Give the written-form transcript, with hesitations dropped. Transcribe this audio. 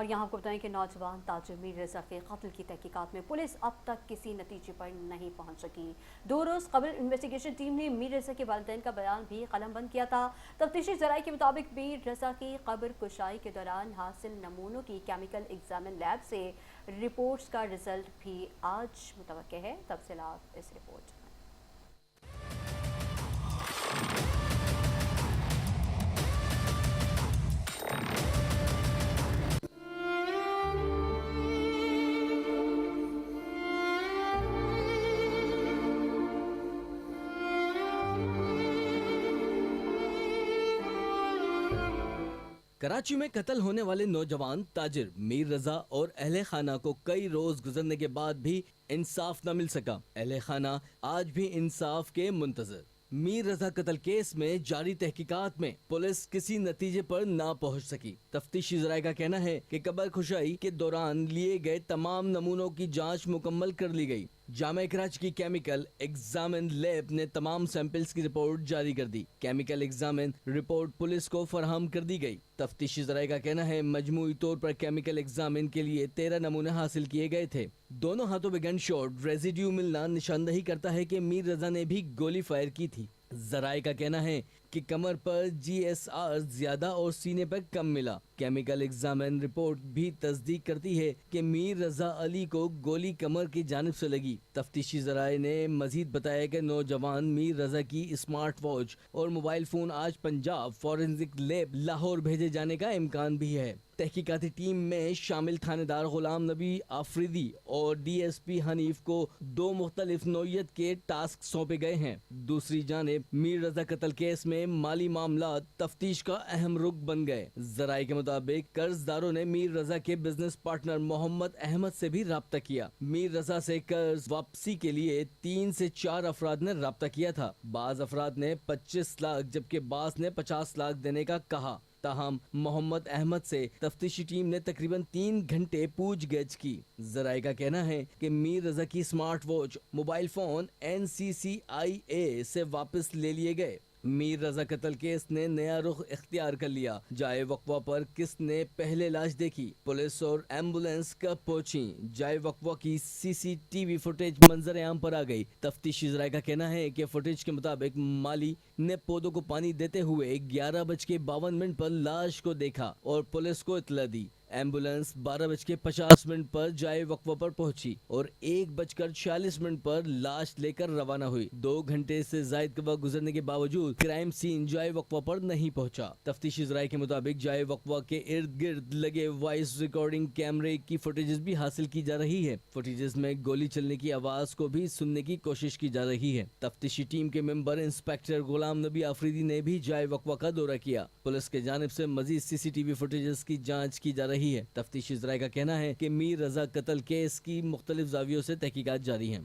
اور یہاں آپ کو بتائیں کہ نوجوان تاجر میر رضا کے قتل کی تحقیقات میں پولیس اب تک کسی نتیجے پر نہیں پہنچ سکی۔ 2 روز قبل انویسٹیگیشن ٹیم نے میر رضا کے والدین کا بیان بھی قلم بند کیا تھا۔ تفتیشی ذرائع کے مطابق میر رضا کی قبر کشائی کے دوران حاصل نمونوں کی کیمیکل ایگزامن لیب سے رپورٹس کا رزلٹ بھی آج متوقع ہے۔ تفصیلات اس رپورٹ میں۔ کراچی میں قتل ہونے والے نوجوان تاجر میر رضا اور اہل خانہ کو کئی روز گزرنے کے بعد بھی انصاف نہ مل سکا۔ اہل خانہ آج بھی انصاف کے منتظر۔ میر رضا قتل کیس میں جاری تحقیقات میں پولیس کسی نتیجے پر نہ پہنچ سکی۔ تفتیشی ذرائع کا کہنا ہے کہ قبر کشائی کے دوران لیے گئے تمام نمونوں کی جانچ مکمل کر لی گئی۔ جامعہ کراچی کی کیمیکل ایگزامن لیب نے تمام سیمپلز کی رپورٹ جاری کر دی۔ کیمیکل ایگزامن رپورٹ پولیس کو فراہم کر دی گئی۔ تفتیشی ذرائع کا کہنا ہے مجموعی طور پر کیمیکل ایگزامن کے لیے 13 نمونے حاصل کیے گئے تھے۔ دونوں ہاتھوں پہ گن شاٹ ریزیڈیو ملنا نشاندہی کرتا ہے کہ میر رضا نے بھی گولی فائر کی تھی۔ ذرائع کا کہنا ہے کہ کمر پر جی ایس آر زیادہ اور سینے پر کم ملا۔ کیمیکل ایگزامن رپورٹ بھی تصدیق کرتی ہے کہ میر رضا علی کو گولی کمر کی جانب سے لگی۔ تفتیشی ذرائع نے مزید بتایا کہ نوجوان میر رضا کی اسمارٹ واچ اور موبائل فون آج پنجاب فورینزک لیب لاہور بھیجے جانے کا امکان بھی ہے۔ تحقیقاتی ٹیم میں شامل تھانے دار غلام نبی آفریدی اور ڈی ایس پی حنیف کو 2 مختلف نوعیت کے ٹاسک سونپے گئے ہیں۔ دوسری جانب میر رضا قتل کیس میں مالی معاملات تفتیش کا اہم رخ بن گئے۔ ذرائع کے مطابق قرض داروں نے میر رضا کے بزنس پارٹنر محمد احمد سے بھی رابطہ کیا۔ میر رضا سے قرض واپسی کے لیے 3 سے 4 افراد نے رابطہ کیا تھا۔ بعض افراد نے 25 لاکھ جبکہ بعض نے 50 لاکھ دینے کا کہا۔ تاہم محمد احمد سے تفتیشی ٹیم نے تقریباً 3 گھنٹے پوچھ گچھ کی۔ ذرائع کا کہنا ہے کہ میر رضا کی smart watch mobile phone NCCIA سے واپس لے لیے گئے۔ میر رضا قتل کیس نے نیا رخ اختیار کر لیا۔ جائے وقوع پر کس نے پہلے لاش دیکھی؟ پولیس اور ایمبولینس کب پہنچی؟ جائے وقوع کی CCTV فوٹیج منظر عام پر آ گئی۔ تفتیشی ذرائع کا کہنا ہے کہ فوٹیج کے مطابق مالی نے پودوں کو پانی دیتے ہوئے 11:52 پر لاش کو دیکھا اور پولیس کو اطلاع دی۔ ایمبولینس 12:50 پر جائے وقوع پر پہنچی اور 1:46 پر لاش لے کر روانہ ہوئی۔ 2 گھنٹے سے زائد کا وقت گزرنے کے باوجود کرائم سین جائے وقوع پر نہیں پہنچا۔ تفتیشی ذرائع کے مطابق جائے وقوع کے ارد گرد لگے وائس ریکارڈنگ کیمرے کی فوٹیجز بھی حاصل کی جا رہی ہے۔ فوٹیجز میں گولی چلنے کی آواز کو بھی سننے کی کوشش کی جا رہی ہے۔ تفتیشی ٹیم کے ممبر انسپیکٹر غلام نبی آفریدی نے بھی جائے وقوع کا دورہ کیا۔ پولیس کی جانب سے مزید CCTV فوٹیجز کی جانچ کی جا رہی ہے۔ تفتیشی ذرائع کا کہنا ہے کہ میر رضا قتل کیس کی مختلف زاویوں سے تحقیقات جاری ہیں۔